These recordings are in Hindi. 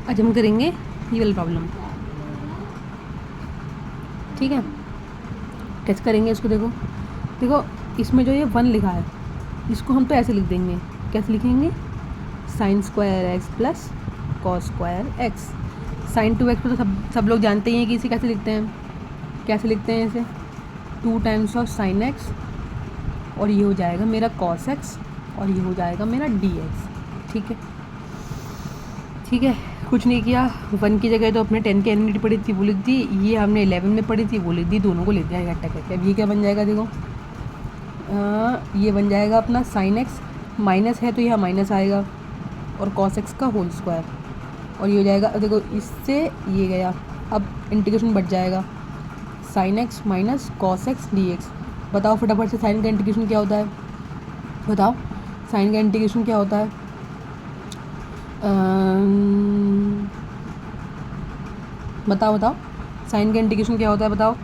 आज हम करेंगे ये वाला प्रॉब्लम। ठीक है, कैसे करेंगे इसको? देखो देखो, इसमें जो ये 1 लिखा है इसको हम तो ऐसे लिख देंगे। कैसे लिखेंगे? Sine square x plus cos square x. Sine 2x तो सब लोग जानते ही हैं कि इसे कैसे लिखते हैं। कैसे लिखते हैं इसे? 2 टाइम्स ऑफ साइन एक्स, और ये हो जाएगा मेरा कॉस एक्स, और ये हो जाएगा मेरा डी एक्स। ठीक है, ठीक है, कुछ नहीं किया। 1 की जगह तो अपने 10 की एनमिटी पड़ी थी वो लिख दी, ये हमने 11 में पड़ी थी वो लिख दी, दोनों को लिख दिया इकट्ठा करके। अब ये क्या बन जाएगा? देखो ये बन जाएगा अपना साइन एक्स, माइनस है तो यहाँ माइनस आएगा, और कॉस एक्स का होल स्क्वायर, और ये हो जाएगा। अब देखो इससे ये गया, अब इंटीग्रेशन बढ़ जाएगा, sine x minus cos x D x. बताओ फटाफट से साइन का इंटीग्रेशन क्या होता है? बताओ साइन का इंटीग्रेशन क्या होता है? बताओ बताओ, साइन का इंटीग्रेशन क्या होता है? बताओ।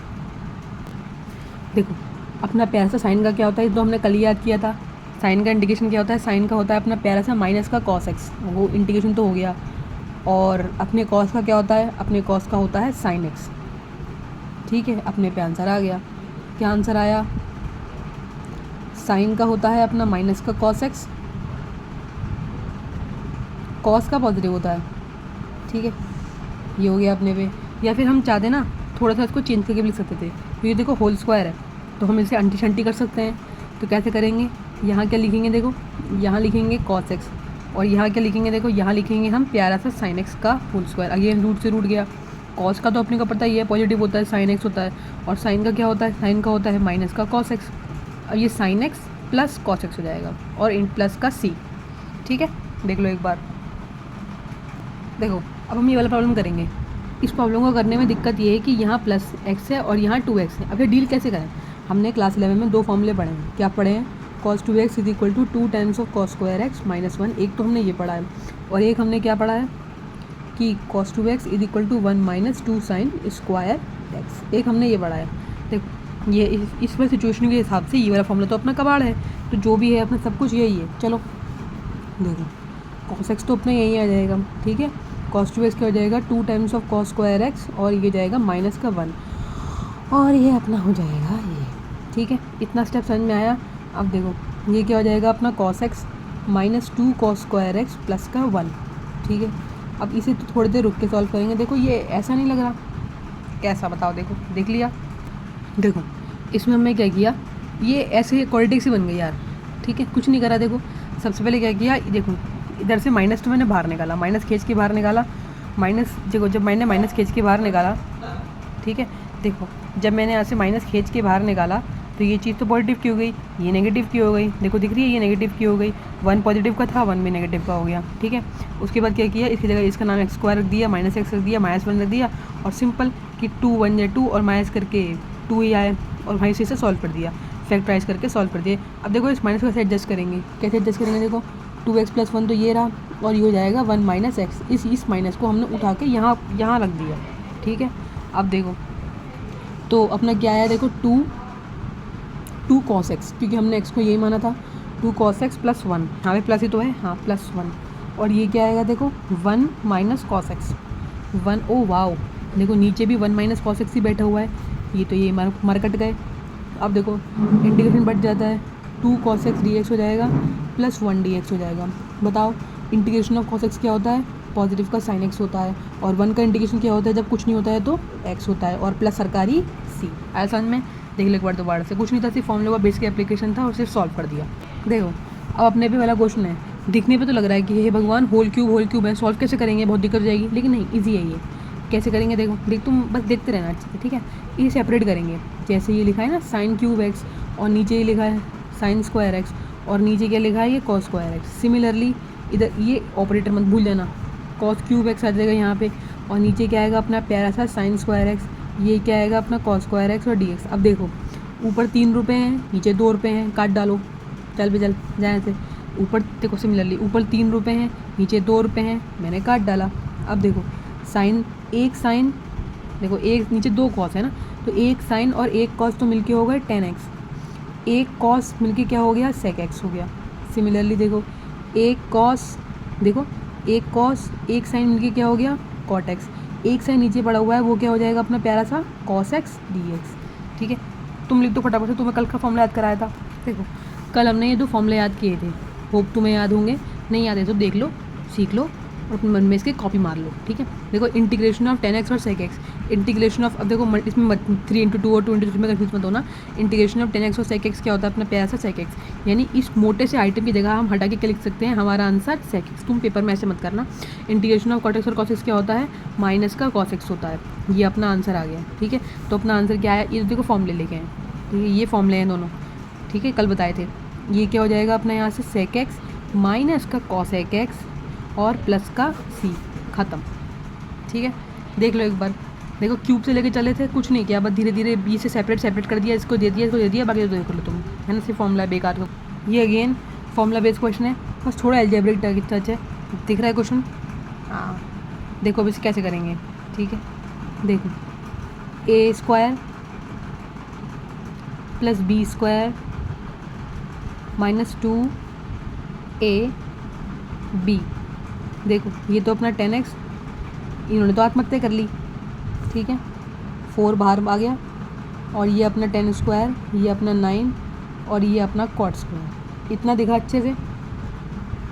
देखो अपना प्यारा सा साइन का क्या होता है, तो हमने कल याद किया था। साइन का इंटीग्रेशन क्या होता है? साइन का होता है अपना प्यारा सा माइनस का कॉस एक्स, वो इंटीग्रेशन तो हो गया। और अपने कॉस का क्या होता है? अपने कॉस का होता है साइन एक्स। ठीक है, अपने पे आंसर आ गया। क्या आंसर आया? साइन का होता है अपना माइनस का कॉस एक्स, कॉस का पॉजिटिव होता है। ठीक है, ये हो गया अपने पे। या फिर हम चाहते ना थोड़ा सा इसको चेंज करके भी लिख सकते थे, तो ये देखो होल स्क्वायर है तो हम इसे अंटी शंटी कर सकते हैं। तो कैसे करेंगे? यहाँ क्या लिखेंगे? देखो यहाँ लिखेंगे कॉस एक्स, और यहाँ क्या लिखेंगे? देखो यहाँ लिखेंगे हम प्यारा सा साइन एक्स का होल स्क्वायर। अगेन रूट से रूट गया। कॉस का तो अपने को पता ही है पॉजिटिव होता है, साइन एक्स होता है, और साइन का क्या होता है? साइन का होता है माइनस का कॉस एक्स। अब ये sine x plus cos x हो जाएगा, और इन प्लस का सी। ठीक है, देख लो एक बार। देखो अब हम ये वाला प्रॉब्लम करेंगे। इस प्रॉब्लम को करने में दिक्कत ये है कि यहाँ प्लस एक्स है और यहाँ 2x है। अब ये डील कैसे करें? हमने क्लास 11 में 2 फॉर्मूले पढ़े हैं। क्या पढ़े हैं? cos 2x is equal to 2 times of cos square x minus 1। एक तो हमने ये पढ़ा है, और एक हमने क्या पढ़ा है कि cos 2x is equal to 1 minus 2 sine square x. एक हमने ये पढ़ा है। देखो ये इस वाली सिचुएशन के हिसाब से ये वाला फॉर्मूला तो अपना कबाड़ है, तो जो भी है अपना सब कुछ यही है। चलो देखो cos x तो अपना यही आ जाएगा। ठीक है, cos 2x क्या हो जाएगा? 2 times of cos square x, और ये जाएगा माइनस का 1, और ये अपना हो जाएगा ये। ठीक है, इतना स्टेप समझ में आया? अब देखो ये क्या हो जाएगा अपना cos x minus 2 cos square x plus का 1। ठीक है, अब इसे तो थोड़ी देर रुक के सॉल्व करेंगे। देखो ये ऐसा नहीं लग रहा, कैसा बताओ? देखो देख लिया। देखो इसमें हमने क्या किया, ये ऐसे क्वालिटी सी बन गई यार। ठीक है, कुछ नहीं करा। देखो सबसे पहले क्या किया, देखो इधर से माइनस तो मैंने बाहर निकाला, माइनस खींच के बाहर निकाला। माइनस देखो जब मैंने माइनस खींच के बाहर निकाला, ठीक है, देखो जब मैंने यहाँ से माइनस खींच के बाहर निकाला तो ये चीज़ तो पॉजिटिव की हो गई, ये नेगेटिव की हो गई। देखो दिख रही है, ये नेगेटिव की हो गई। 1 पॉजिटिव का था, 1 भी नेगेटिव का हो गया। ठीक है, उसके बाद क्या किया, इसकी जगह इसका नाम एक्स स्क्वायर रख दिया, माइनस एक्स रख दिया, माइनस 1 रख दिया, और सिंपल कि 2 1 या 2 और माइनस करके 2 ही आए, और वहीं से सॉल्व कर दिया, फैक्टराइज करके सॉल्व कर दिए। अब देखो इस माइनस को कैसे एडजस्ट करेंगे? कैसे एडजस्ट करेंगे? देखो 2x प्लस 1 तो ये रहा, और ये हो जाएगा 1 माइनस एक्स। इस माइनस को हमने उठा के यहाँ रख दिया। ठीक है, अब देखो तो अपना क्या आया? देखो 2 कॉस एक्स, क्योंकि हमने एक्स को यही माना था। 2 कॉस एक्स प्लस 1, यहाँ पे प्लस ही तो है, हाँ प्लस 1, और ये क्या आएगा? देखो 1 minus cos x 1। Oh wow, देखो नीचे भी 1 माइनस कॉस एक्स ही बैठा हुआ है, ये तो ये मार कट गए। अब देखो इंटीग्रेशन बढ़ जाता है, 2 कॉस एक्स डी एक्स हो जाएगा प्लस 1 डी एक्स हो जाएगा। बताओ इंटीग्रेशन ऑफ कॉस एक्स क्या होता है? पॉजिटिव का साइन एक्स होता है, और 1 का इंटीग्रेशन क्या होता है? जब कुछ नहीं होता है तो एक्स होता है, और प्लस सरकारी सी। आया समझ में? देख लो एक बार दोबारा से, कुछ नहीं था, सिर्फ फॉर्मूले का बेस का एप्लीकेशन था और सिर्फ सॉल्व कर दिया। देखो अब अपने पे वाला क्वेश्चन है, दिखने पे तो लग रहा है कि हे भगवान होल क्यूब है, सॉल्व कैसे करेंगे, बहुत दिक्कत हो जाएगी, लेकिन नहीं, ईजी है ये। कैसे करेंगे? देखो तुम बस देखते रहना अच्छे से। ठीक है, ये सेपरेट करेंगे। जैसे ये लिखा है ना साइन क्यूब एक्स, और नीचे ये लिखा है साइन स्क्वायर एक्स, और नीचे क्या लिखा है? ये कॉस स्क्वायर एक्स। सिमिलरली इधर ये ऑपरेटर मत भूल जाना, कॉस क्यूब एक्स आ जाएगा यहाँ पे, और नीचे क्या आएगा अपना प्यारा सा साइन स्क्वायर एक्स, ये क्या आएगा अपना कॉस स्क्वायर एक्स और डी एक्स। अब देखो ऊपर 3 रुपये हैं, नीचे 2 रुपये हैं, काट डालो, चल भी चल जाए से। ऊपर देखो सिमिलरली ऊपर 3 रुपये हैं, नीचे 2 रुपये हैं, मैंने काट डाला। अब देखो साइन, एक साइन, देखो एक नीचे 2 कॉस है ना, तो एक साइन और एक कॉस तो मिलके हो गए 10x, एक कॉस मिलके क्या हो गया? sec x हो गया। सिमिलरली देखो एक कॉस, देखो एक कॉस एक साइन मिलके क्या हो गया कॉट एक्स, एक साइन नीचे पड़ा हुआ है वो क्या हो जाएगा अपना प्यारा सा कॉस एक्स डी एक्स। ठीक है, तुम लिख दो फटाफट से, तुम्हें कल का फॉर्मूला याद कराया था। देखो कल हमने ये 2 फॉर्मूले याद किए थे, होप तुम्हें याद होंगे, नहीं याद है तो देख लो, सीख लो और अपने मन में इसके कॉपी मार लो। ठीक है, देखो इंटीग्रेशन ऑफ 10x और sec x, इंटीग्रेशन ऑफ, अब देखो इसमें 3 × 2 और 2 × 3 में कन्फ्यूज मत होना। इंटीग्रेशन ऑफ 10x और sec x क्या होता है अपना प्यारा सा sec x, यानी इस मोटे से आइटम की जगह हम हटा के क्या लिख सकते हैं, हमारा आंसर sec x। तुम पेपर में ऐसे मत करना। इंटीग्रेशन ऑफ cot x और cos x क्या होता है, माइनस का cos x होता है। ये अपना आंसर आ गया। ठीक है, तो अपना आंसर क्या है, ये देखो फॉर्मूले लेके हैं, ठीक है, ये फॉर्मूले हैं दोनों। ठीक है, कल बताए थे। ये क्या हो जाएगा अपना यहाँ से sec x माइनस का cos x और प्लस का c, ख़त्म। ठीक है, देख लो एक बार। देखो क्यूब से लेके चले थे, कुछ नहीं किया, बस धीरे धीरे बी से सेपरेट कर दिया, इसको दे दिया, इसको दे दिया, बाकी तो देख लो तुम, है ना, सिर्फ फॉर्मूला बेकार को। ये अगेन फॉर्मूला बेस्ड क्वेश्चन है, बस थोड़ा एल्जेब्रिक टच है। दिख रहा है क्वेश्चन? हाँ, देखो अब इसे कैसे करेंगे। ठीक है, देखो a² + b² - 2ab। देखो ये तो अपना 10x, इन्होंने तो आत्महत्या कर ली। ठीक है, 4 बाहर आ गया, और ये अपना 10², ये अपना 9 और ये अपना cot²। इतना दिखा अच्छे से,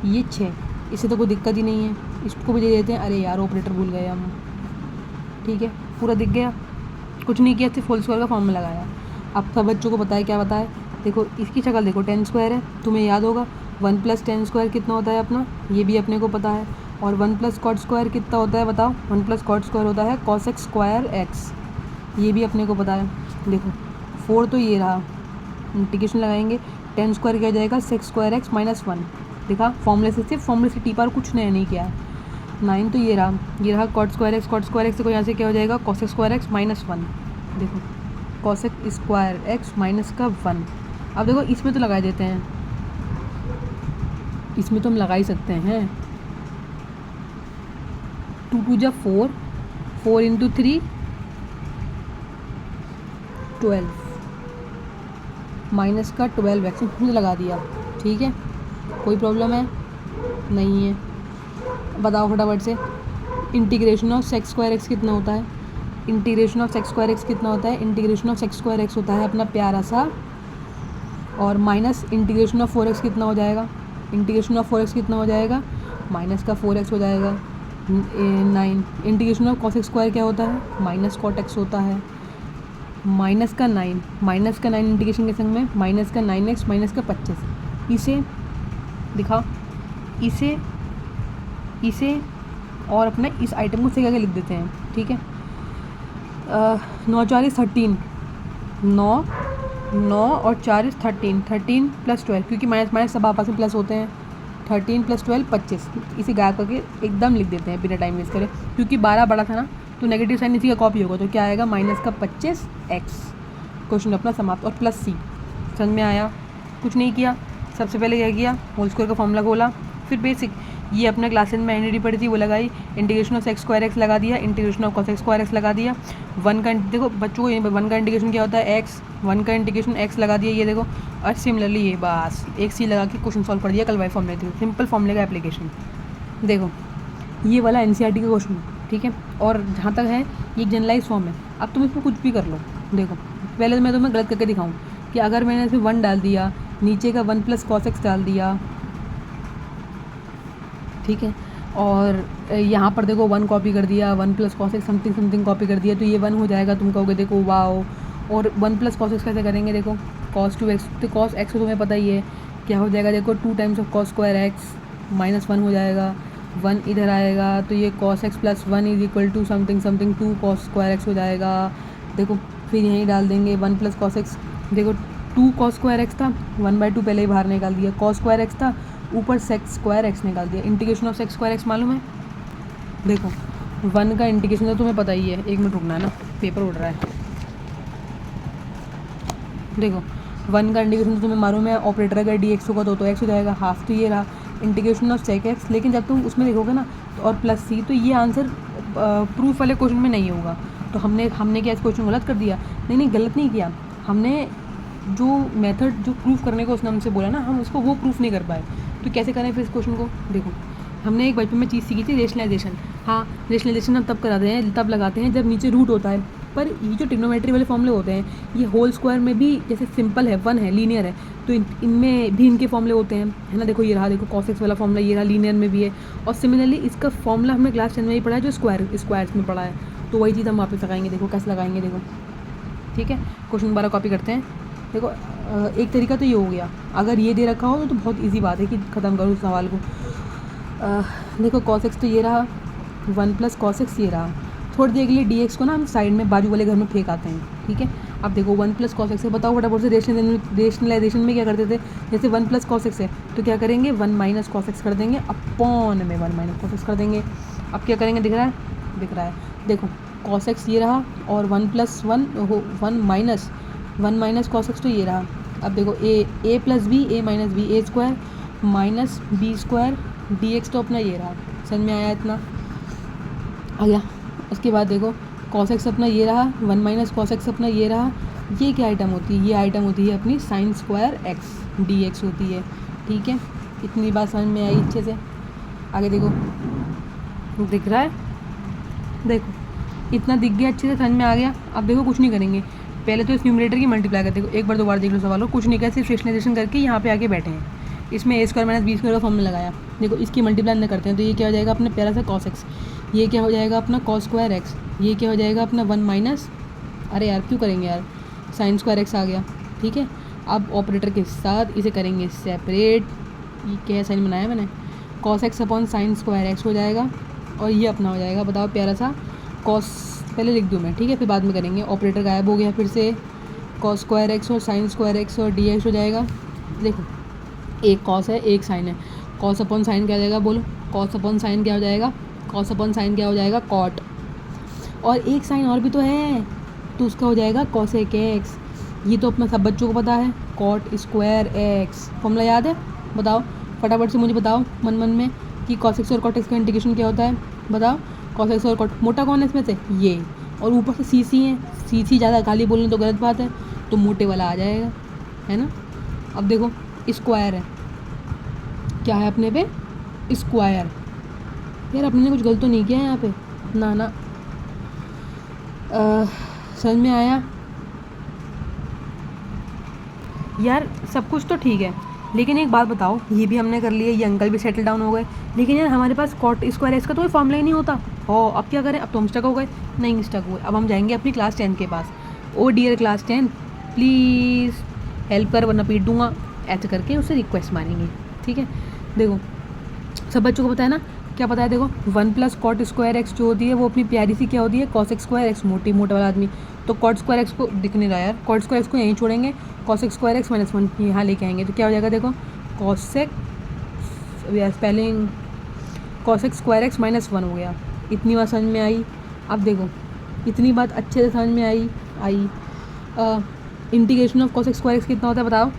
ये 6, इससे तो कोई दिक्कत ही नहीं है, इसको भी दे देते हैं। अरे यार ऑपरेटर भूल गए हम। ठीक है, पूरा दिख गया, कुछ नहीं किया, सिर्फ होल स्क्वायर का फॉर्मूला लगाया। अब सब बच्चों को पता है क्या बताए। देखो इसकी शक्ल देखो, 10² है, तुम्हें याद होगा 1 + 10² कितना होता है अपना, ये भी अपने को पता है। और 1 + cot² कितना होता है बताओ, 1 + cot² होता है cos x²x, ये भी अपने को पता है। देखो 4 तो ये रहा, इंटीग्रेशन लगाएंगे, 10² क्या हो जाएगा sec² x - 1। देखा, फॉर्मूले से, सिर्फ फॉर्मूले से टीपा और कुछ नया नहीं किया है। 9 तो ये रहा cot² x देखो यहाँ से क्या हो जाएगा cos x² x - 1। देखो cos x² माइनस का 1। अब देखो इसमें तो लगा देते हैं, इसमें तो हम लगा ही सकते हैं। 2 × 2 = 4, 4 × 3 12, माइनस का 12x मुझे लगा दिया। ठीक है, कोई प्रॉब्लम है नहीं है? बताओ फटाफट से, इंटीग्रेशन ऑफ sec² x कितना होता है, इंटीग्रेशन ऑफ sec² x कितना होता है, इंटीग्रेशन ऑफ sec² x होता है अपना प्यारा सा, और माइनस इंटीग्रेशन ऑफ 4x कितना हो जाएगा, इंटीग्रेशन ऑफ 4x कितना हो जाएगा, माइनस का 4x हो जाएगा। 9 इंटीग्रेशन ऑफ cos x² क्या होता है, माइनस cot x होता है। माइनस का 9 इंटीग्रेशन के संग में माइनस का 9x माइनस का 25। इसे दिखा, इसे और अपने इस आइटम को सेक करके लिख देते हैं। ठीक है, 9 × 4 = 13, 9 और 4 = 13, 13 + 12, क्योंकि माइनस सब आपस में प्लस होते हैं। 13 + 12 25, इसे गायब करके एकदम लिख देते हैं बिना टाइम वेस्ट करे, क्योंकि 12 बड़ा था ना, तो नेगेटिव साइन इसी का कॉपी होगा, तो क्या आएगा माइनस का 25x। क्वेश्चन अपना समाप्त। और प्लस c, समझ में आया? कुछ नहीं किया, सबसे पहले क्या किया, होल स्क्वायर का फॉर्मूला खोला, फिर बेसिक ये अपना क्लासेस में एनडी पड़ी थी वो लगाई, इंटीग्रेशन ऑफ sec² x लगा दिया, integration of cos x² x लगा दिया। 1 का देखो बच्चों को 1 का इंटीग्रेशन क्या होता है x, 1 का इंटीग्रेशन x लगा दिया, ये देखो। और सिमिलरली ये बस एक सी लगा के क्वेश्चन सॉल्व कर दिया कल वाई फॉर्मूले थी, सिंपल फॉर्मूले का एप्लीकेशन। देखो ये वाला एनसीईआरटी का क्वेश्चन है। ठीक है, और जहाँ तक है ये एक जनरलाइज फॉर्म है, अब तुम इसमें कुछ भी कर लो। देखो पहले मैं तुम्हें गलत करके दिखाऊँ कि अगर मैंने इसमें 1 डाल दिया, नीचे का 1 + cos x डाल दिया, ठीक है, और यहाँ पर देखो 1 कॉपी कर दिया, 1 + cos x समथिंग कॉपी कर दिया, तो ये 1 हो जाएगा। तुम कहोगे देखो वाओ, और 1 + cos x कैसे करेंगे, देखो cos 2x, तो cos x तो तुम्हें पता ही है क्या हो जाएगा, देखो 2 × cos² x - 1 हो जाएगा, 1 इधर आएगा, तो ये cos x + 1 = something 2 cos² x हो जाएगा। देखो फिर यहीं डाल देंगे 1 + cos x, देखो 2 cos² x था, 1/2 पहले ही बाहर निकाल दिया, cos² x था, ऊपर sec² x निकाल दिया। इंटीग्रेशन ऑफ sec² x मालूम है? देखो 1 का इंटीग्रेशन तो तुम्हें पता ही है, 1 मिनट रुकना है ना, पेपर उड़ रहा है। देखो 1 का इंटीग्रेशन तो तुम्हें मालूम है, ऑपरेटर अगर dx होगा तो x हो जाएगा, हाफ तो ये रहा। इंटीग्रेशन ऑफ sec x, लेकिन जब तुम उसमें देखोगे ना तो और प्लस c, तो ये आंसर प्रूफ वाले क्वेश्चन में नहीं होगा। तो हमने क्या इस क्वेश्चन गलत कर दिया? नहीं गलत नहीं किया, हमने जो मेथड जो प्रूफ करने को उसने हमसे बोला ना, हम उसको वो प्रूफ नहीं कर पाए। तो कैसे करें फिर इस क्वेश्चन को? देखो हमने एक बचपन में चीज़ सीखी थी, रेशनलाइजेशन। हाँ, रेशनलाइजेशन हम तब कराते हैं, तब लगाते हैं जब नीचे रूट होता है। पर ये जो ट्रिग्नोमेट्री वाले फॉर्मूले होते हैं, ये होल स्क्वायर में भी जैसे सिंपल है, वन है, लीनियर है, तो इनमें भी इनके फॉर्मूले होते हैं, है ना। देखो ये रहा, देखो cos x वाला फॉर्मूला ये रहा, लीनियर में भी है। और सिमिलरली इसका फॉर्मूला हमने क्लास 10 में ही पढ़ा है, जो स्क्वायर्स में पढ़ा है। तो वही चीज़ हम वापस लगाएंगे, देखो कैसे लगाएंगे, देखो ठीक है। क्वेश्चन दोबारा कॉपी करते हैं। देखो एक तरीका तो ये हो गया, अगर ये दे रखा हो तो बहुत ईजी बात है कि ख़त्म करो उस सवाल को। देखो cos x तो ये रहा, 1 + cos x ये रहा। थोड़ी देर के लिए dx को ना हम साइड में बाजू वाले घर में फेंक आते हैं, ठीक है। अब देखो 1 + cos x है, बताओ फटाफट से रेशनलाइजेशन में क्या करते थे, जैसे 1 + cos x है तो क्या करेंगे, 1 - cos x कर देंगे, अपॉन में 1 - cos x कर देंगे। अब क्या करेंगे, दिख रहा है, दिख रहा है, देखो cos x ये रहा, और 1 + 1 1 - cos x तो ये रहा। अब देखो a + b a - b a² minus b² dx तो अपना ये रहा। समझ में आया, इतना आ गया। उसके बाद देखो cos x अपना ये रहा, 1 - cos x अपना ये रहा। ये क्या आइटम होती है, ये आइटम होती है अपनी sin² x dx होती है, ठीक है। इतनी बात समझ में आई अच्छे से। आगे देखो, दिख रहा है, देखो इतना दिख गया, अच्छे से समझ में आ गया। अब देखो कुछ नहीं करेंगे, पहले तो इस न्यूमरेटर की मल्टीप्लाई करते, देखो एक बार दोबारा देख लो सवाल, कुछ नहीं किया, सिर्फ रेशनलाइजेशन करके यहाँ पे आके बैठे हैं। इसमें a² - b² का फॉर्मूला लगाया, देखो इसकी मल्टीप्लाई न करते हैं तो ये क्या हो जाएगा अपना प्यारा सा cos x, ये क्या हो जाएगा अपना cos² x, ये क्या हो जाएगा अपना 1 - अरे यार क्यों करेंगे यार, sin² x आ गया, ठीक है। अब ऑपरेटर के साथ इसे करेंगे सेपरेट, ये क्या साइन बनाया मैंने, cos x upon sin² x हो जाएगा, और ये अपना हो जाएगा, बताओ प्यारा सा cos, पहले लिख दूँ मैं, ठीक है, फिर बाद में करेंगे। ऑपरेटर गायब हो गया, फिर से cos² x और sin² x और dx हो जाएगा। देखो एक cos है, एक sin है, cos अपॉन sin क्या हो जाएगा, बोलो cos अपॉन sin क्या हो जाएगा, cos अपॉन sin क्या हो जाएगा, cot। और एक sin और भी तो है, तो उसका हो जाएगा cosec x। ये तो अपना सब बच्चों को पता है, cot² x। फॉर्मूला याद है, बताओ फटाफट से मुझे बताओ मन मन में कि cos x और cot x का इंटीग्रेशन क्या होता है, बताओ। cos x और cot, मोटा कौन है इसमें से, ये, और ऊपर से सी सी है, सी सी ज़्यादा गाली बोलने तो गलत बात है, तो मोटे वाला आ जाएगा, है ना। अब देखो स्क्वायर है, क्या है अपने पे, स्क्वायर। यार अपने ने कुछ गलत तो नहीं किया है यहाँ पे, ना ना। समझ में आया यार, सब कुछ तो ठीक है, लेकिन एक बात बताओ, ये भी हमने कर लिया, ये अंकल भी सेटल डाउन हो गए, लेकिन यार हमारे पास cot² x का तो कोई फॉर्मूला ही नहीं होता। हो अब क्या करें, अब तो हम स्टक हो गए, नहीं स्टक हुए, अब हम जाएंगे अपनी क्लास 10 के पास। ओ डियर क्लास 10 प्लीज़ हेल्प कर वरना पीट दूंगा, ऐसे करके उससे रिक्वेस्ट मारेंगे, ठीक है। देखो सब बच्चों को पता है ना, क्या पता है, देखो 1 + cot² x जो होती है वो अपनी प्यारी सी क्या होती है, cosec² x, मोटा वाला आदमी, तो cot² x को दिख नहीं रहा यार, cot² x को यहीं छोड़ेंगे, cosec² x - 1 यहाँ लेके आएंगे, तो क्या हो जाएगा, देखो cosec, स्पेलिंग cosec² x - 1 हो गया। इतनी बात समझ में आई। अब देखो इतनी बात अच्छे से समझ में आई। इंटीग्रेशन ऑफ cosec² x कितना होता है, बताओ।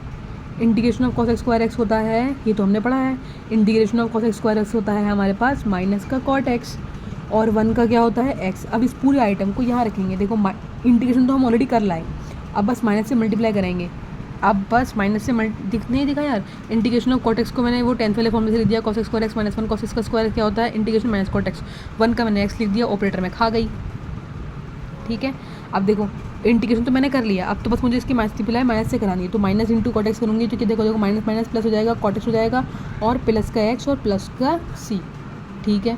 इंटीग्रेशन ऑफ cosec² x होता है, ये तो हमने पढ़ा है, इंटीग्रेशन ऑफ cosec² x होता है हमारे पास माइनस का cot x, और 1 का क्या होता है x। अब इस पूरे आइटम को यहाँ रखेंगे, देखो इंटीग्रेशन तो हम ऑलरेडी कर लाए, अब बस माइनस से मल्टीप्लाई करेंगे, अब बस माइनस से नहीं दिखा यार, इंटीग्रेशन ऑफ cot x को मैंने वो 10th वाले फॉर्म में से लिख दिया, cosec² x - 1 cos x का स्क्वायर क्या होता है, इंटीग्रेशन माइनस cot x, 1 का मैंने x लिख दिया, ऑपरेटर में खा गई, ठीक है। अब देखो इंटीग्रेशन तो मैंने कर लिया, अब तो बस मुझे इसकी मल्टीप्लाई माइनस से करानी है, तो माइनस इंटू cot x करूँगी, तो देखो देखो माइनस माइनस प्लस हो जाएगा, cot x हो जाएगा, और प्लस का x और प्लस का c, ठीक है।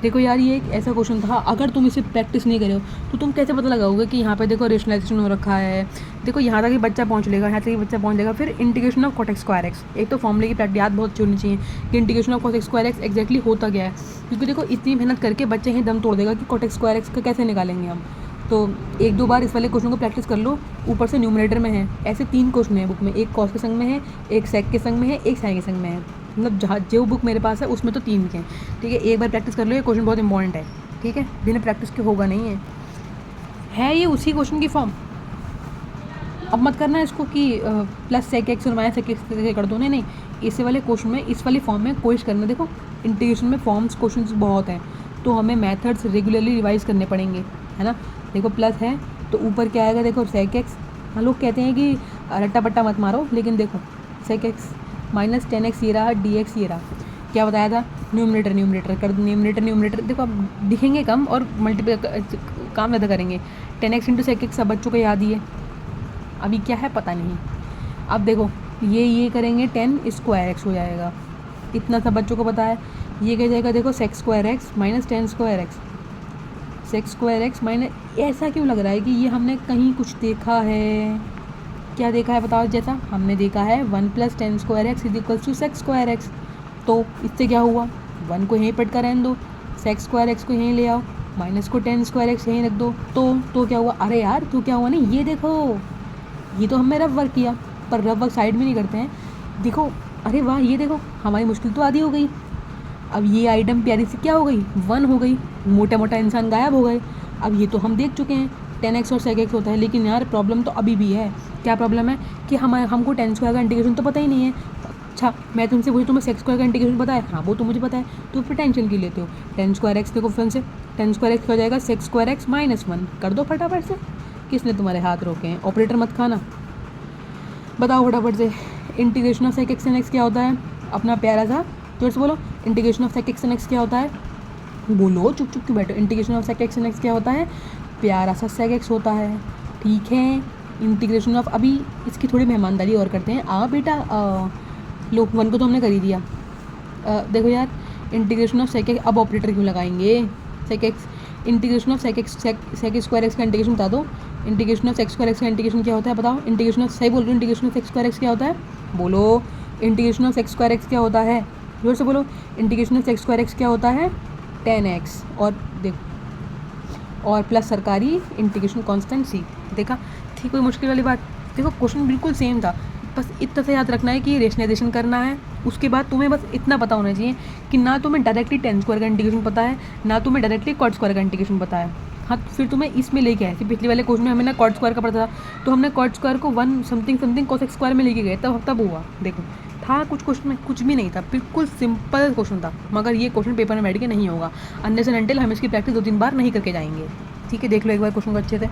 देखो यार ये एक ऐसा क्वेश्चन था, अगर तुम इसे प्रैक्टिस नहीं करे हो तो तुम कैसे पता लगाओगे कि यहाँ पे देखो रेशनलाइजेशन हो रखा है, देखो यहाँ तक ही बच्चा पहुँच लेगा, यहाँ तक ही बच्चा पहुँच जाएगा। फिर इंटीग्रेशन ऑफ cosec² x, एक तो फॉर्मूले की प्रैक्टिस याद बहुत अच्छी होनी चाहिए कि integration of cosec² x exactly होता क्या है, क्योंकि देखो इतनी मेहनत करके बच्चे ही दम तोड़ देगा कि cosec² x का कैसे निकालेंगे हम। तो एक दो बार इस वाले क्वेश्चन को प्रैक्टिस कर लो, ऊपर से न्यूमरेटर में है, ऐसे 3 क्वेश्चन है बुक में, एक कॉस के संग में है, एक सेक के संग में है, एक साइन के संग में है, मतलब जहाँ जो बुक मेरे पास है उसमें तो 3 के हैं, ठीक है। एक बार प्रैक्टिस कर लो, ये क्वेश्चन बहुत इंपॉर्टेंट है, ठीक है, बिना प्रैक्टिस के होगा नहीं है ये उसी क्वेश्चन की फॉर्म। अब मत करना इसको कि प्लस सेक एक्स और माइनस सेक एक्स कर दो, नहीं, इस वाले क्वेश्चन में इस वाली फॉर्म में कोशिश करना। देखो इंटीग्रेशन में फॉर्म्स क्वेश्चन बहुत हैं, तो हमें मेथड्स रेगुलरली रिवाइज करने पड़ेंगे, है ना। देखो प्लस है तो ऊपर क्या आएगा, देखो सेक एक्स, हाँ लोग कहते हैं कि रट्टा पट्टा मत मारो, लेकिन देखो सेक एक्स माइनस 10x ये रहा, डी एक्स ये रहा, क्या बताया था, न्यूमरेटर न्यूमरेटर कर दो, न्यूमरेटर न्यूमरेटर देखो अब दिखेंगे कम और मल्टीप्लाई काम ज़्यादा करेंगे। 10x इंटू सेक एक्स सब बच्चों को याद ही है, अभी क्या है पता नहीं। अब देखो ये करेंगे 10 स्क्वायर एक्स हो जाएगा, इतना सब बच्चों को पता है। ये क्या जाएगा देखो sec square x minus 10 square x, sec square x minus, ऐसा क्यों लग रहा है कि ये हमने कहीं कुछ देखा है, क्या देखा है बताओ। जैसा हमने देखा है 1 + 10 square x is equals to sec square x, तो इससे क्या हुआ 1 को यहीं पट कर रहने दो, सेक स्क्वायर एक्स को यहीं ले आओ, माइनस को 10 स्क्वायर एक्स यहीं रख दो, तो क्या हुआ, अरे यार तो क्या हुआ ना, ये देखो ये तो हमने रफ वर्क किया, पर रफ वर्क साइड में नहीं करते हैं, देखो अरे वाह ये देखो हमारी मुश्किल तो आधी हो गई। अब ये आइटम प्यारी सी क्या हो गई 1 हो गई, मोटा मोटा इंसान गायब हो गए। अब ये तो हम देख चुके हैं 10x और sec x होता है, लेकिन यार प्रॉब्लम तो अभी भी है। क्या प्रॉब्लम है कि हमको 10 स्क्वायर का इंटीग्रेशन तो पता ही नहीं है। अच्छा मैं तुमसे पूछूँ तुम्हें सेक स्क्वायर का इंटीग्रेशन पता है, हाँ वो तो मुझे पता है, तो फिर टेंशन क्यों लेते हो। 10 स्क्वायर एक्स देखो फिर से 10 स्क्वायर एक्स हो जाएगा सेक स्क्वायर एक्स माइनस 1, कर दो फटाफट से, किसने तुम्हारे हाथ रोके हैं, ऑपरेटर मत खाना, बताओ फटाफट से। Integration of sec x and x क्या होता है, अपना प्यारा सा जोर से बोलो, integration of sec x and x क्या होता है, बोलो चुप चुप क्यों बैठो, integration of sec x and x क्या होता है, प्यारा सा सेक एक्स होता है, ठीक है। इंटीग्रेशन ऑफ, अभी इसकी थोड़ी मेहमानदारी और करते हैं, बेटा लो 1 को तो हमने कर ही दिया। देखो यार इंटीग्रेशन ऑफ सेक एक्स, अब ऑपरेटर क्यों लगाएंगे, sec x integration of sec x sec square x का इंटीग्रेशन बता दो, integration of sec square x का इंटीग्रेशन क्या होता है बताओ, इंटीग्रेशन ऑफ, सही बोल रही हूँ, integration of sec square x क्या होता है, बोलो integration of sec square x क्या होता है, जोर से बोलो, integration of sec square x क्या होता है 10x, और देखो और प्लस सरकारी इंटीग्रेशन कांस्टेंट c, देखा थी कोई मुश्किल वाली बात, देखो क्वेश्चन बिल्कुल सेम था, बस इतना सा याद रखना है कि रेशनलाइजेशन करना है। उसके बाद तुम्हें बस इतना पता होना चाहिए कि ना तुम्हें डायरेक्टली 10 स्क्वायर का इंटीग्रेशन पता है, ना तुम्हें डायरेक्टली कॉट स्क्वायर का इंटीग्रेशन पता है। हाँ तो फिर तुम्हें इसमें लेके आए थे, पिछले वाले क्वेश्चन में हमें ना कॉट स्क्वायर का पता था, तो हमने कॉट स्क्वायर को 1 समथिंग समथिंग कोसेक स्क्वायर में लेके गए, तब हुआ। देखो था कुछ क्वेश्चन में कुछ भी नहीं था, बिल्कुल सिंपल क्वेश्चन था, मगर ये क्वेश्चन पेपर में बैठ के नहीं होगा अनलेस एंड अनटिल हम इसकी प्रैक्टिस 2-3 बार नहीं करके जाएंगे, ठीक है। देख लो एक बार क्वेश्चन को अच्छे से,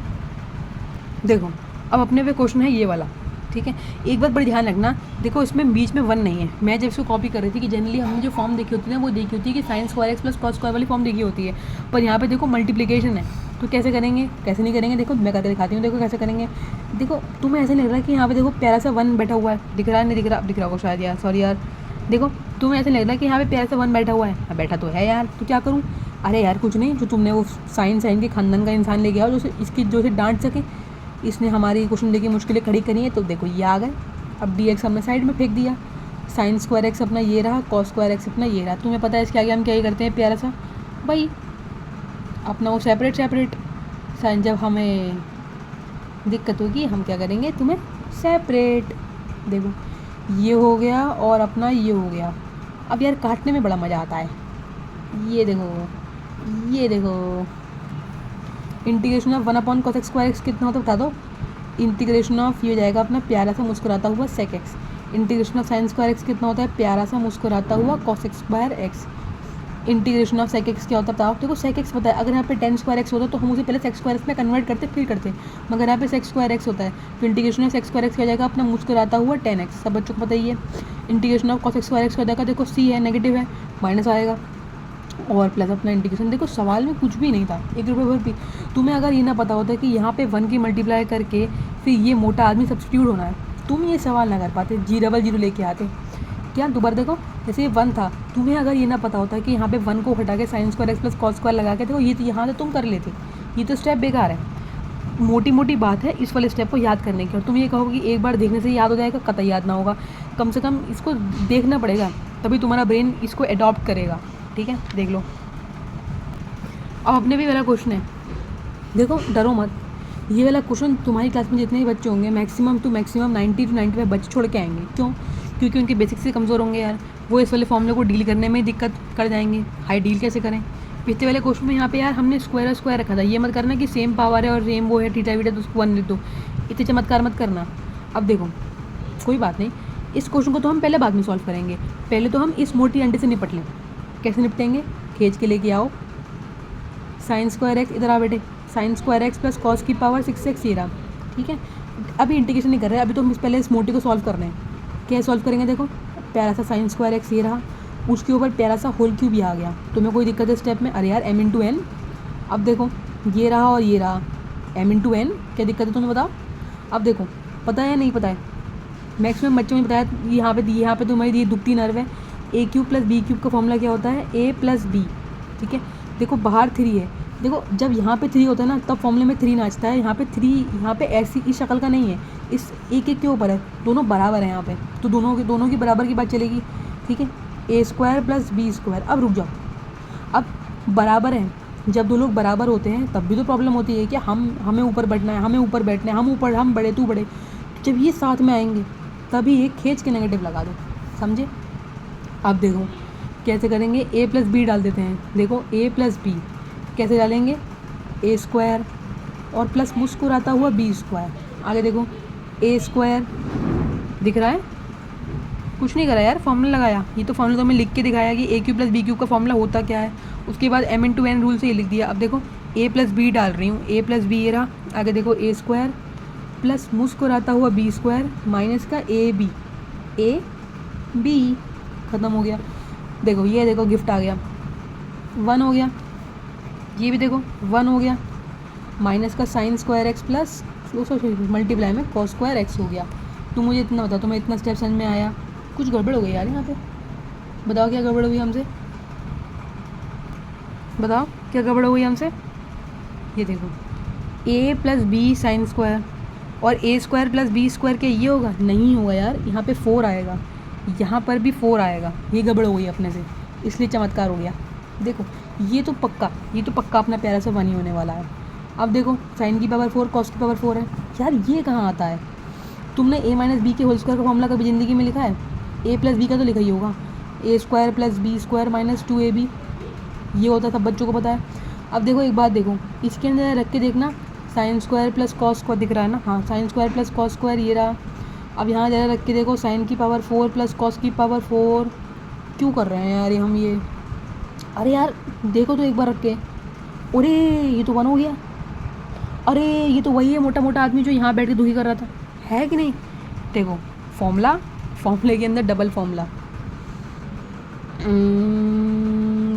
देखो अब अपने पे क्वेश्चन है ये वाला, ठीक है। एक बात बड़ी ध्यान रखना, देखो इसमें बीच में 1 नहीं है, मैं जब इसको कॉपी कर रही थी कि जनरली हमने जो फॉर्म देखी होती है ना वो देखी होती है कि sign square x plus cos square वाली फॉर्म देखी होती है, पर यहाँ पे देखो मल्टीप्लिकेशन है, तो कैसे करेंगे कैसे नहीं करेंगे, देखो मैं करके दिखाती हूँ, देखो कैसे करेंगे। देखो तुम्हें ऐसे लग रहा है कि यहाँ पे देखो प्यारा सा 1 बैठा हुआ है, दिख रहा है नहीं दिख रहा, अब दिख रहा होगा शायद यार, सॉरी यार, देखो तुम्हें ऐसे लग रहा है कि यहाँ पे प्यारा सा 1 बैठा हुआ है, हाँ बैठा तो है यार, तो क्या करूँ, अरे यार कुछ नहीं, जो तुमने वो साइन के खानदान का इंसान लेके आओ जो इसकी जो से डांट सके, इसने हमारी क्वेश्चन देखिए मुश्किलें खड़ी करी हैं, तो देखो ये आ गए। अब डी एक्स हमने साइड में फेंक दिया, साइन स्क्वायर एक्स अपना ये रहा, कॉस स्क्वायर एक्स अपना ये रहा, तुम्हें पता है इसके आगे हम क्या ही करते हैं प्यारा सा भाई अपना वो सेपरेट साइन, जब हमें दिक्कत होगी हम क्या करेंगे तुम्हें सेपरेट, देखो ये हो गया और अपना ये हो गया। अब यार काटने में बड़ा मज़ा आता है, ये देखो integration of 1/cos square x कितना होता है बता दो, इंटीग्रेशन ऑफ ये हो जाएगा अपना प्यारा सा मुस्कुराता हुआ sec x, integration of sine square x कितना होता है प्यारा सा मुस्कुराता हुआ cos square x, integration of sec x क्या होता है बताओ, देखो सेक एक्स पता है, अगर यहाँ पे 10 स्क्वायर एक्स होता तो हम उसे पहले सेक स्क्वायर एक्स में कन्वर्ट करते फिर करते, मगर यहाँ पे सेक स्क्वायर एक्स होता है, तो integration of sec square x क्या हो जाएगा अपना मुस्कुराता हुआ 10x, सब बच्चों को पता ही है। Integration of cos square x क्या हो जाएगा, देखो c है नेगेटिव है माइनस आएगा, और प्लस अपना इंटीग्रेशन, देखो सवाल में कुछ भी नहीं था, 1 रुपये भर भी। तुम्हें अगर ये ना पता होता कि यहाँ पे 1 की मल्टीप्लाई करके फिर ये मोटा आदमी सब्स्टिट्यूट होना है, तुम ये सवाल ना कर पाते, 000 लेके आते क्या। दोबारा देखो जैसे ये 1 था, तुम्हें अगर ये ना पता होता कि यहाँ पे 1 को हटा के sign square x plus cos square लगा के, देखो ये तो यहाँ से तुम कर लेते, ये तो स्टेप बेकार है। मोटी मोटी बात है इस वाले स्टेप को याद करने की, और तुम ये कहोगे कि एक बार देखने से याद हो जाएगा, कतई याद ना होगा, कम से कम इसको देखना पड़ेगा, तभी तुम्हारा ब्रेन इसको एडॉप्ट करेगा, ठीक है। देख लो अब अपने भी वाला क्वेश्चन है, देखो डरो मत, ये वाला क्वेश्चन तुम्हारी क्लास में जितने भी बच्चे होंगे मैक्सिमम 90 to 95 बच्चे छोड़ के आएंगे, क्यों, क्योंकि उनके बेसिक्स से कमज़ोर होंगे यार, वो इस वाले फॉर्मूले को डील करने में दिक्कत कर जाएंगे, हाई डील कैसे करें। पिछले वाले क्वेश्चन में यहाँ पे यार हमने स्क्वायर रखा था, ये मत करना कि सेम पावर है और सेम वो है थीटा वीटा तो उसको 1 लिख दो, इतने चमत्कार मत करना। अब देखो कोई बात नहीं, इस क्वेश्चन को तो हम पहले बाद में सॉल्व करेंगे, पहले तो हम इस मोटी अंडे से निपट लें। कैसे निपटेंगे, खींच के लेके आओ, साइन स्क्वायर एक्स इधर आ बेटे, sign square x plus cos की पावर 6x ये रहा, ठीक है। अभी इंटीग्रेशन नहीं कर रहे, अभी तो हम पहले इस मोटी को सॉल्व कर रहे हैं। क्या सॉल्व करेंगे, देखो प्यारा सा साइन स्क्वायर एक्स ये रहा, उसके ऊपर प्यारा सा होल क्यूब ही आ गया, तो मैं कोई दिक्कत है स्टेप में? अरे यार m इंटू एन, अब देखो ये रहा और ये रहा, m इंटू एन, क्या दिक्कत है तुम्हें बताओ? अब देखो पता है या नहीं पता है? मैक्सिमम बच्चों ने बताया यहाँ पे तुम्हारी ये दुखती नर्व है। ए क्यूब प्लस बी क्यूब का फॉर्मूला क्या होता है? ए प्लस बी, ठीक है। देखो बाहर 3 है, देखो जब यहाँ पे 3 होता है ना तब फॉर्मूले में 3 नाचता है, यहाँ पे 3 यहाँ पे ऐसी इस शक्ल का नहीं है, इस एक एक के ऊपर है, दोनों बराबर है यहाँ पे, तो दोनों की बराबर की बात चलेगी, ठीक है। ए स्क्वायर प्लस बी स्क्वायर, अब रुक जाओ, अब बराबर है, जब दो लोग बराबर होते हैं तब भी तो प्रॉब्लम होती है कि हमें ऊपर बैठना है, हमें ऊपर बैठना है, हम बड़े तू बड़े, जब ये साथ में आएंगे तभी एक खींच के नेगेटिव लगा दो, समझे? अब देखो कैसे करेंगे, ए प्लस बी डाल देते हैं। देखो ए प्लस बी कैसे डालेंगे? ए स्क्वायर और प्लस मुस्कुराता हुआ बी स्क्वायर, आगे देखो ए स्क्वायर, दिख रहा है? कुछ नहीं करा यार, फॉर्मूला लगाया, ये तो फॉर्मूला तो मैं लिख के दिखाया कि ए क्यूब प्लस बी क्यूब का फॉर्मूला होता क्या है, उसके बाद m इंटू एन रूल से ये लिख दिया। अब देखो ए प्लस बी डाल रही हूँ, ए प्लस बी ये रहा, आगे देखो ए स्क्वायर प्लस मुस्कुराता हुआ बी स्क्वायर माइनस का ए बी, ख़त्म हो गया। देखो ये देखो गिफ्ट आ गया, 1 हो गया, ये भी देखो 1 हो गया, माइनस का sign square x plus multiply में कॉस स्क्वायर एक्स हो गया। तो मुझे इतना बताओ, तुम्हें इतना स्टेप समझ में आया? कुछ गड़बड़ हो गई यार यहाँ पे, बताओ क्या गड़बड़ हुई हमसे, बताओ क्या गड़बड़ हुई हमसे? ये देखो a plus B sine square और A square plus B square क्या ये होगा? नहीं होगा यार, यहाँ पे 4 आएगा, यहाँ पर भी 4 आएगा, ये गड़बड़ हो गई अपने से, इसलिए चमत्कार हो गया। देखो ये तो पक्का अपना प्यारा सा 1 ही होने वाला है। अब देखो साइन की पावर 4 कॉस की पावर 4 है यार, ये कहाँ आता है? तुमने a माइनस बी के होल स्क्वायर का फॉर्मूला कभी ज़िंदगी में लिखा है? a प्लस बी का तो लिखा ही होगा, A square plus B square minus 2ab, ये होता सब बच्चों को पता है। अब देखो एक बात देखो, इसके अंदर रख के देखना, sine square plus cos square दिख रहा है ना? हाँ, sine square plus cos square ये रहा। अब यहाँ ज़रा रख के देखो, साइन की पावर 4 प्लस कॉस की पावर 4, क्यों कर रहे हैं यार हम ये? अरे यार देखो तो एक बार रख के, अरे ये तो 1 हो गया, अरे ये तो वही है मोटा मोटा आदमी जो यहाँ बैठ के दुखी कर रहा था, है कि नहीं? देखो फॉर्मूले के अंदर डबल फॉर्मूला,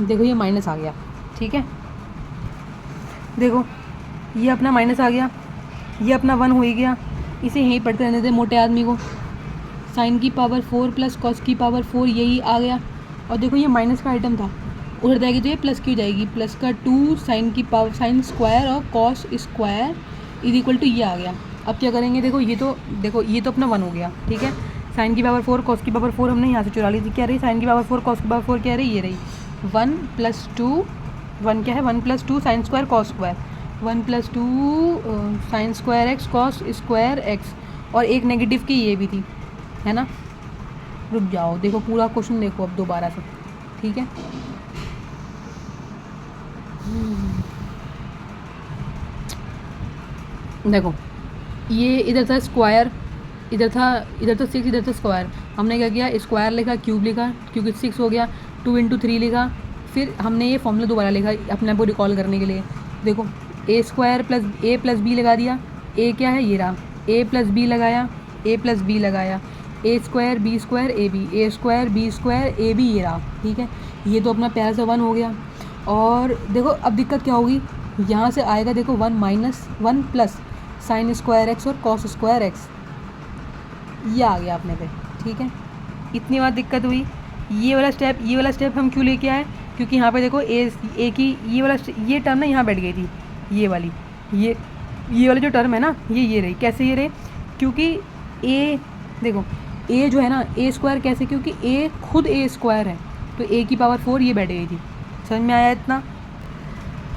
देखो ये माइनस आ गया, ठीक है। देखो ये अपना माइनस आ गया, ये अपना 1 हो ही गया, इसे यहीं पढ़ते रहने दे मोटे आदमी को। साइन की पावर 4 प्लस कॉस की पावर 4 यही आ गया, और देखो ये माइनस का आइटम था, उधर जाएगी तो ये प्लस की हो जाएगी, प्लस का 2 साइन की पावर साइन स्क्वायर और cos square is equal to ये आ गया। अब क्या करेंगे? देखो ये तो अपना 1 हो गया, ठीक है। साइन की पावर 4 कॉस की पावर 4 हमने यहाँ से चुरा ली थी, क्या रही? साइन की पावर 4 कॉस की पावर 4 क्या रही? ये रही 1 प्लस 2, 1 क्या है? 1 plus 2 sine square cos square, 1 plus 2 sine square x cos square x, और एक नेगेटिव की ये भी थी, है ना? रुक जाओ, देखो पूरा क्वेश्चन देखो अब दोबारा से, ठीक है। देखो ये इधर था स्क्वायर, इधर था 6, इधर था स्क्वायर, हमने क्या किया? स्क्वायर लिखा, क्यूब लिखा, क्योंकि 6 हो गया, 2 इंटू 3 लिखा, फिर हमने ये फॉर्मूला दोबारा लिखा अपने आप को रिकॉल करने के लिए। देखो ए स्क्वायर प्लस ए प्लस बी लगा दिया, ए क्या है? ये रहा, ए प्लस बी लगाया, ए प्लस बी लगाया, A square B square A B, A square B square A B, ये रहा, ठीक है। ये तो अपना प्यारा सा 1 हो गया। और देखो अब दिक्कत क्या होगी, यहाँ से आएगा देखो 1 minus 1 plus sign square x और कॉस स्क्वायर एक्स, ये आ गया अपने पे, ठीक है। इतनी बार दिक्कत हुई। ये वाला स्टेप हम क्यों लेके आए? क्योंकि यहाँ पे देखो ए की ये टर्म ना यहाँ बैठ गई थी, ये वाली जो टर्म है ना, ये रही। कैसे ये रही? क्योंकि ए देखो ए जो है ना, ए स्क्वायर कैसे? क्योंकि ए खुद ए स्क्वायर है, तो ए की पावर 4 ये बैठ गई थी। समझ में आया इतना?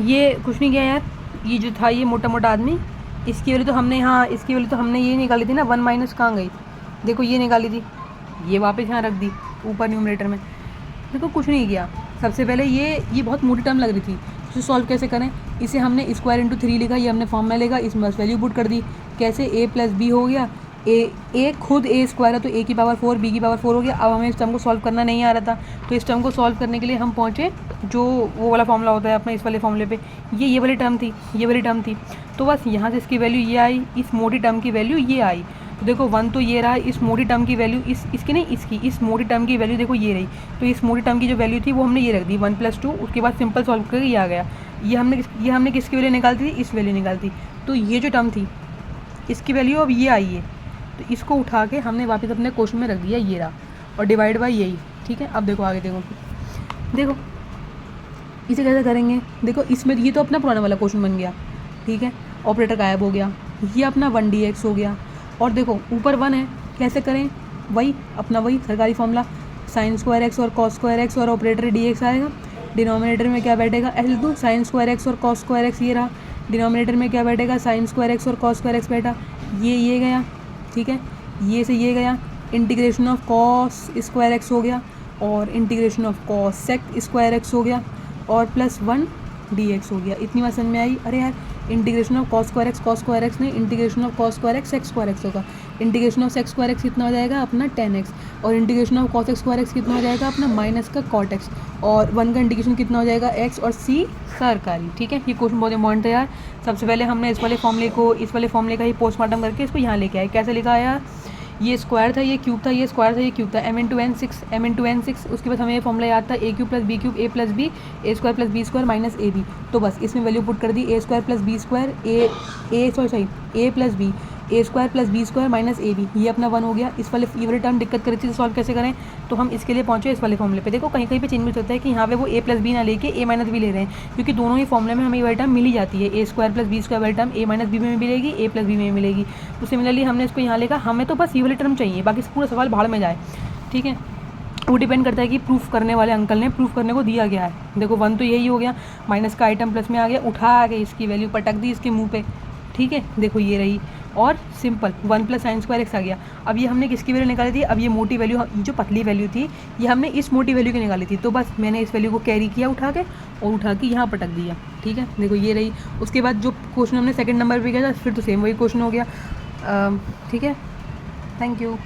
ये कुछ नहीं किया यार, ये जो था ये मोटा मोटा आदमी, इसकी वजह तो हमने ये निकाली थी ना, 1 माइनस कहाँ गई? देखो ये निकाली थी, ये वापस यहाँ रख दी ऊपर न्यूमरेटर में। देखो कुछ नहीं किया, सबसे पहले ये बहुत मोटी टर्म लग रही थी, इसे सॉल्व कैसे करें? इसे हमने स्क्वायर इंटू 3 लिखा, ये हमने फॉर्म में लेगा, इसमें बस वैल्यू पुट कर दी। कैसे? ए प्लस बी हो गया, ए खुद ए स्क्वायर है तो ए की पावर 4 बी की पावर 4 हो गया। अब हमें इस टर्म को सॉल्व करना नहीं आ रहा था, तो इस टर्म को सॉल्व करने के लिए हम पहुँचे जो वो वाला फॉर्मूला होता है अपना, इस वाले फॉर्मूले पे। ये वाली टर्म थी, तो बस यहाँ से इसकी वैल्यू ये आई, इस मोटी टर्म की वैल्यू ये आई। तो देखो 1 तो ये रहा, इस मोटी टर्म की वैल्यू इसकी नहीं, इसकी इस मोटी टर्म की वैल्यू देखो ये रही। तो इस मोटी टर्म की जो वैल्यू थी वो हमने ये रख दी 1+2, उसके बाद सिंपल सॉल्व करके ये आ गया। ये हमने किसकी वैल्यू निकालती थी, इस वैल्यू निकालती। तो ये जो टर्म थी इसकी वैल्यू अब ये आई है, तो इसको उठा के हमने वापस अपने क्वेश्चन में रख दिया, ये रहा, और डिवाइड बाई यही। ठीक है, अब देखो आगे देखो इसे कैसे करेंगे। देखो इसमें ये तो अपना पुराना वाला क्वेश्चन बन गया, ठीक है, ऑपरेटर गायब हो गया, ये अपना 1dx हो गया। और देखो ऊपर 1 है, कैसे करें, वही सरकारी फॉर्मूला, sin स्क्वायर एक्स और cos स्क्वायर एक्स और ऑपरेटर dx आएगा। डिनोमिनेटर में क्या बैठेगा, ऐसे लिख दूँ, sin स्क्वायर एक्स और cos स्क्वायर एक्स ये रहा। डिनोमिनेटर में क्या बैठेगा, sin स्क्वायर एक्स और cos स्क्वायर एक्स बैठा, ये गया, ठीक है, ये से ये गया, integration of cos square x हो गया और integration of cos sec square x हो गया और +1 dx हो गया। इतनी बात समझ में आई। अरे यार, integration of cos square x नहीं, integration of cos square x sec square x होगा। Integration of sec square x कितना हो जाएगा, अपना tan x, और integration of cos square x कितना हो जाएगा, अपना माइनस का cot x, और 1 का इंटीग्रेशन कितना हो जाएगा, x और c सरकारी। ठीक है, ये क्वेश्चन बहुत इंपॉर्टेंट है यार। सबसे पहले हमने इस वाले फॉर्मूले का ही पोस्टमार्टम करके इसको यहाँ लेके आए। कैसे लिखा है यार, ये स्क्वायर था, ये क्यूब था, ये स्क्वायर था, ये क्यूब था, m×n 6। उसके बाद हमें ये फॉर्मूला याद था a³ + b³ a+b, a² + b² minus ab। तो बस इसमें वैल्यू पुट कर दी, a² + b² a² + b² minus ab, ये अपना 1 हो गया। इस वाले टर्म दिक्कत करी थी, तो सॉल्व कैसे करें, तो हम इसके लिए पहुंचे इस वाले फॉर्मूले पे। देखो कहीं पे चेंज मिल सकता है कि यहाँ पे वो a + b ना लेके a - b ले रहे हैं, क्योंकि दोनों ही फॉर्मूले में हमें ये वाली टर्म मिल ही जाती है। a² + b² वाली टर्म a - b में मिलेगी, a + b में मिलेगी। तो सिमिलरली हमने इसको यहाँ लेगा, हमें तो बस ये वाली टर्म चाहिए, बाकी पूरा सवाल भाड़ में जाए। ठीक है, वो डिपेंड करता है कि प्रूफ करने वाले अंकल ने प्रूफ करने को दिया गया है। देखो 1 तो यही हो गया, माइनस का आइटम प्लस में आ गया, उठा के इसकी वैल्यू पटक दी इसके मुंह पे। ठीक है, देखो ये रही, और सिंपल 1 + sin स्क्वायर एक्स आ गया। अब ये हमने किसकी वैल्यू निकाली थी, अब ये मोटी वैल्यू, जो पतली वैल्यू थी, ये हमने इस मोटी वैल्यू की निकाली थी। तो बस मैंने इस वैल्यू को कैरी किया उठा के, और उठा के यहाँ पटक दिया। ठीक है, देखो ये रही। उसके बाद जो क्वेश्चन हमने सेकंड नंबर पे किया था, फिर तो सेम वही क्वेश्चन हो गया। ठीक है, थैंक यू।